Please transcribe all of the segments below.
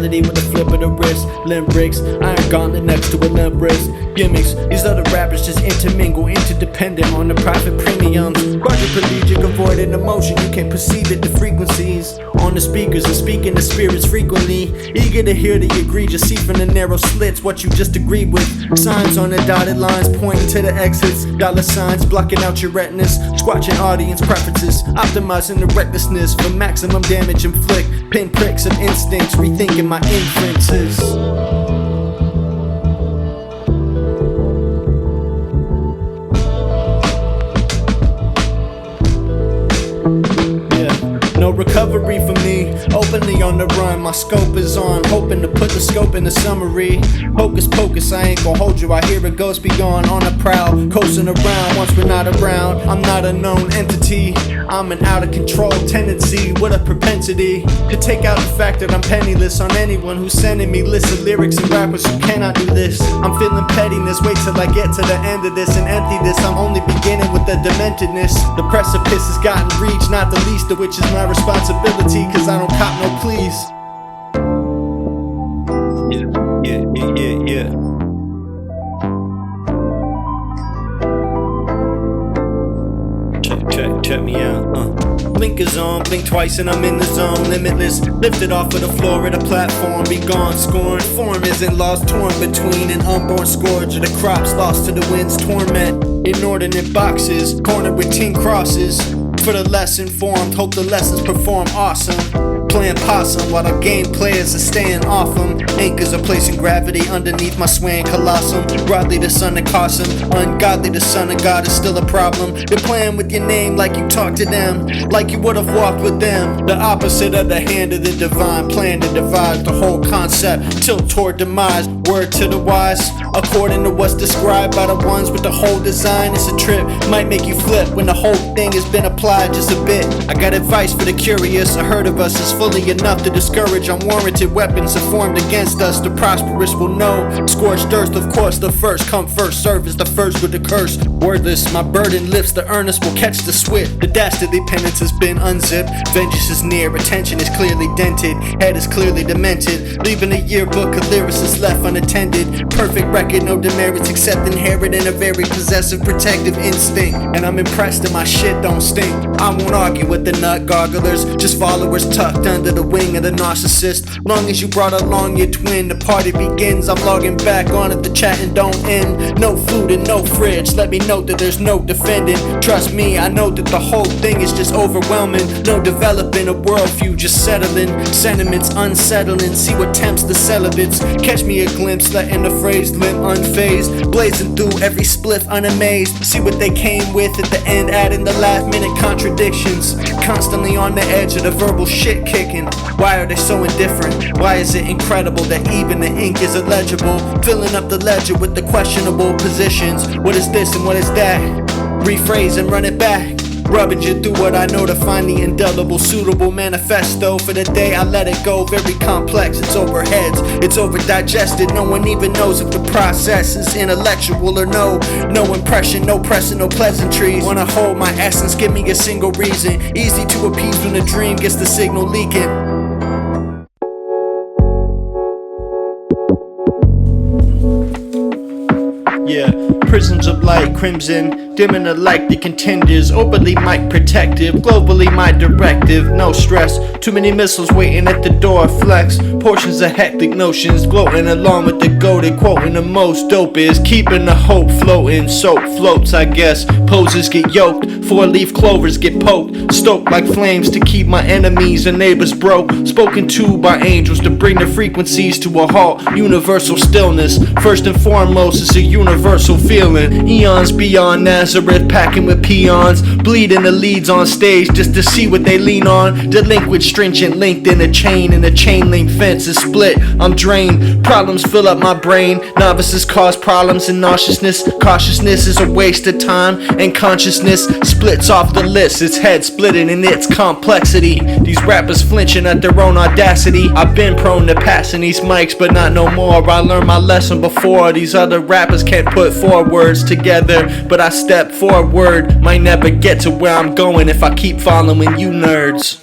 reality with a flip of the wrist. Limericks, iron gauntlet next to a limp wrist. Gimmicks, these other rappers just intermingle, interdependent on the private premiums. Quadriplegic, avoiding emotion, you can't perceive it. The frequencies on the speakers are speaking to spirits frequently. Eager to hear the egregious, see from the narrow slits what you just agreed with. Signs on the dotted lines pointing to the exits. Dollar signs blocking out your retinas. Squatching audience preferences, optimizing the recklessness for maximum damage inflict. Pinpricks of instincts, rethinking my inferences. No recovery for me, openly on the run, my scope is on, hoping to put the scope in the summary. Hocus pocus, I ain't gon' hold you, I hear it goes beyond, on a prowl, coasting around once we're not around. I'm not a known entity, I'm an out of control tendency with a propensity to take out the fact that I'm penniless on anyone who's sending me lists of lyrics and rappers who cannot do this. I'm feeling pettiness, wait till I get to the end of this and empty this. I'm only beginning with the dementedness. The precipice has gotten reached, not the least of which is my responsibility, cause I don't cop no please. Yeah. Check me out, Blinkers on, blink twice and I'm in the zone. Limitless, lifted off of the floor of the platform. Be gone, scorned, form isn't lost. Torn between an unborn scourge of the crops lost to the wind's torment. Inordinate boxes, cornered with 10 crosses. For the less informed, hope the lessons perform awesome. Playing possum while the game players are staying off them. Anchors are placing gravity underneath my swaying colossum. Broadly the son of Cosm, ungodly the son of God is still a problem. They're playing with your name like you talk to them, like you would have walked with them. The opposite of the hand of the divine, plan to devise the whole concept, tilt toward demise. Word to the wise, according to what's described by the ones with the whole design. It's a trip, might make you flip when the whole thing has been applied just a bit. I got advice for the curious, a herd of us is fully enough to discourage unwarranted weapons are formed against us. The prosperous will know. Scorched earth, of course, the first come first serve is the first with the curse. Wordless, my burden lifts, the earnest will catch the swift. The dastardly penance has been unzipped. Vengeance is near, attention is clearly dented. Head is clearly demented. Leaving a yearbook of lyricists left unattended. Perfect record, no demerits except inherent in a very possessive protective instinct. And I'm impressed that my shit don't stink. I won't argue with the nut garglers, just followers tucked under the wing of the narcissist. Long as you brought along your twin, the party begins. I'm logging back on it, the chatting don't end. No food and no fridge, let me know that there's no defending. Trust me, I know that the whole thing is just overwhelming. No developing a worldview, just settling. Sentiments unsettling, see what tempts the celibates. Catch me a glimpse, letting the phrase limp unfazed. Blazing through every spliff unamazed. See what they came with at the end, adding the last minute contradictions. Constantly on the edge of the verbal shit kicking. Why are they so indifferent? Why is it incredible that even the ink is illegible? Filling up the ledger with the questionable positions. What is this and what is that? Rephrase and run it back. Rubbing through what I know to find the indelible, suitable manifesto for the day I let it go. Very complex, it's over heads, it's over digested. No one even knows if the process is intellectual or no. No impression, no pressing, no pleasantries. Wanna hold my essence, give me a single reason. Easy to appease when the dream gets the signal leaking. Yeah, prisms of light, crimson, dimming the light, the contenders, openly mic protective, globally my directive, no stress, too many missiles waiting at the door, flex, portions of hectic notions, gloating along with the goated, quoting the most dope is, keeping the hope floating, soap floats I guess, poses get yoked, 4-leaf clovers get poked, stoked like flames to keep my enemies and neighbors broke, spoken to by angels to bring the frequencies to a halt, universal stillness, first and foremost it's a universal feeling, eons beyond Nazareth packing with peons, bleeding the leads on stage just to see what they lean on, delinquent stringent linked in a chain and the chain link fence is split, I'm drained, problems fill up my brain, novices cause problems and nauseousness, cautiousness is a waste of time and consciousness splits off the list, its head splitting in its complexity, these rappers flinching at their own audacity, I've been prone to passing these mics but not no more, I learned my lesson before, these other rappers can't put 4 words together, but I step forward, might never get to where I'm going if I keep following you nerds.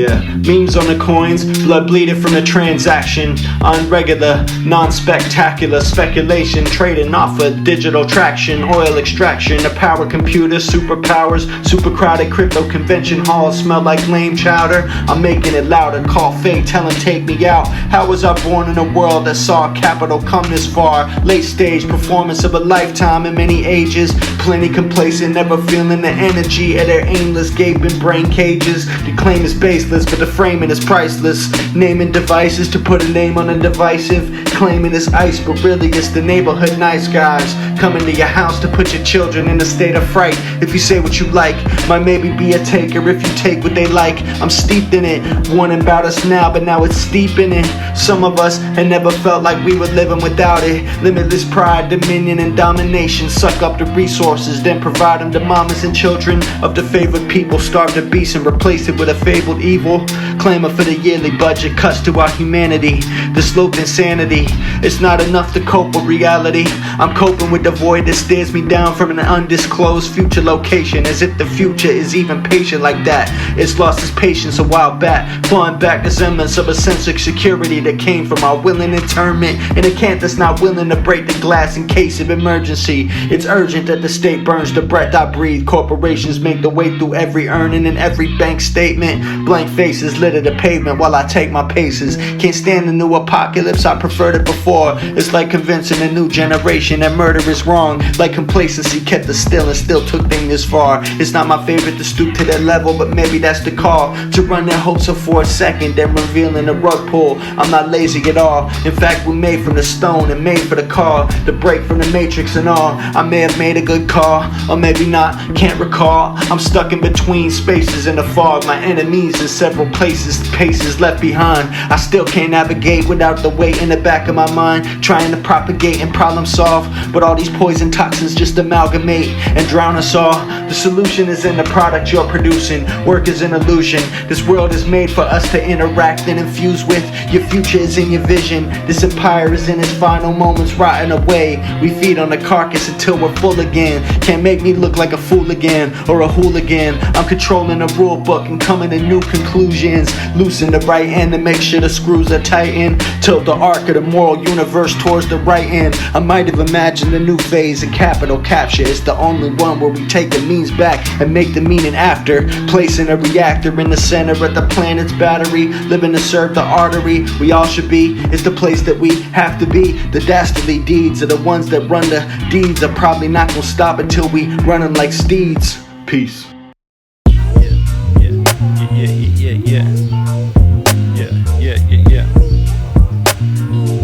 Yeah, memes on the coins, blood bleeding from the transaction. Unregular, non-spectacular speculation, trading off of digital traction, oil extraction, a power computer, superpowers, super crowded crypto convention halls smell like lame chowder. I'm making it louder, call fate, tell him take me out. How was I born in a world that saw capital come this far? Late stage performance of a lifetime in many ages. Plenty complacent, never feeling the energy of their aimless gaping brain cages. The claim is baseless, but the framing is priceless. Naming devices to put a name on a divisive. Claiming it's ice, but really it's the neighborhood nice guys coming to your house to put your children in a state of fright. If you say what you like, might maybe be a taker if you take what they like. I'm steeped in it, warning about us now, but now it's steep in it. Some of us had never felt like we were living without it. Limitless pride, dominion, and domination. Suck up the resources, then provide them to mamas and children of the favored people. Starve the beast and replace it with a fabled evil. Clamor for the yearly budget, cuts to our humanity. The slope insanity, it's not enough to cope with reality. I'm coping with the void that stares me down from an undisclosed future location. As if the future is even patient like that. It's lost its patience a while back, clawing back the semblance of a sense of security that came from our willing internment. And a camp that's not willing to break the glass in case of emergency. It's urgent that the state burns the breath I breathe. Corporations make the way through every earning and every bank statement. Blank faces litter the pavement while I take my paces. Can't stand the new apocalypse, I preferred it before. It's like convincing a new generation that murder is wrong. Like complacency kept us still and still took things this far. It's not my favorite to stoop to that level, but maybe that's the call. To run their hopes up for a second, then revealing a rug pull. I'm not lazy at all. In fact, we're made from the stone and made for the call. The break from the matrix and all. I may have made a good call, or maybe not, can't recall. I'm stuck in between spaces in the fog. My enemies in several places, paces left behind. I still can't navigate without the weight in the back of my mind. Trying to propagate and problem solve, but all these poison toxins just amalgamate and drown us all. The solution is in the product you're producing. Work is an illusion. This world is made for us to interact and infuse with. Your future is in your vision. This empire is in its final moments, rotting away. We feed on the carcass until we're full again. Can't make me look like a fool again or a hooligan. I'm controlling the rule book and coming to new conclusions. Loosen the right end and make sure the screws are tightened. Tilt the arc of the moral universe towards the right end. I might have imagined a new phase in capital capture. It's the only one where we take the means back and make the meaning after. Placing a reactor in the center of the planet's battery. Living to serve the artery we all should be. It's the place that we have to be. The dastardly deeds are the ones that run the deeds. Are probably not gonna stop until we run them like steeds. Peace.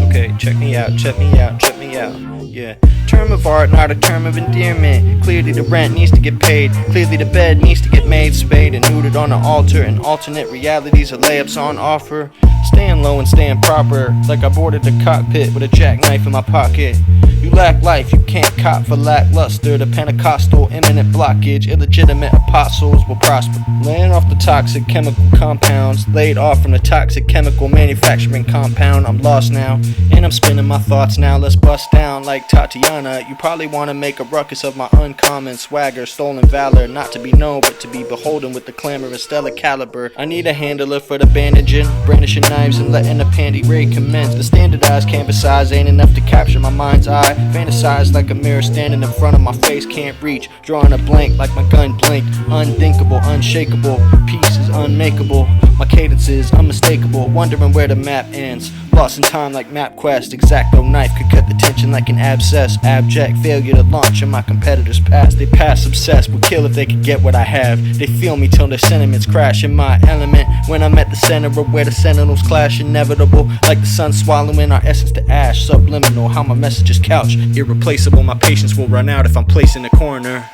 Okay, check me out. Yeah. Term of art, not a term of endearment. Clearly the rent needs to get paid. Clearly the bed needs to get made. Spade and neutered on the altar. And alternate realities or layups on offer. Staying low and staying proper. Like I boarded the cockpit with a jackknife in my pocket. You lack life, you can't cop for lackluster. The Pentecostal imminent blockage. Illegitimate apostles will prosper. Laying off the toxic chemical compounds. Laid off from the toxic chemical manufacturing compound. I'm lost now, and I'm spinning my thoughts now. Let's bust down like Tatiana. You probably want to make a ruckus of my uncommon swagger. Stolen valor, not to be known but to be beholden with the clamor of stellar caliber. I need a handler for the bandaging, brandishing knives and letting the panty raid commence. The standardized canvas size ain't enough to capture my mind's eye. Fantasize like a mirror standing in front of my face, can't reach. Drawing a blank like my gun blinked. Unthinkable, unshakable, peace is unmakeable. My cadence is unmistakable, wondering where the map ends. Lost in time like MapQuest, X-Acto knife could cut the tension like an abscess. Abject failure to launch in my competitors' past. They pass obsessed, would kill if they could get what I have. They feel me till their sentiments crash in my element. When I'm at the center of where the sentinels clash, inevitable. Like the sun swallowing our essence to ash. Subliminal, how my messages couch. Irreplaceable, my patience will run out if I'm placed in the corner.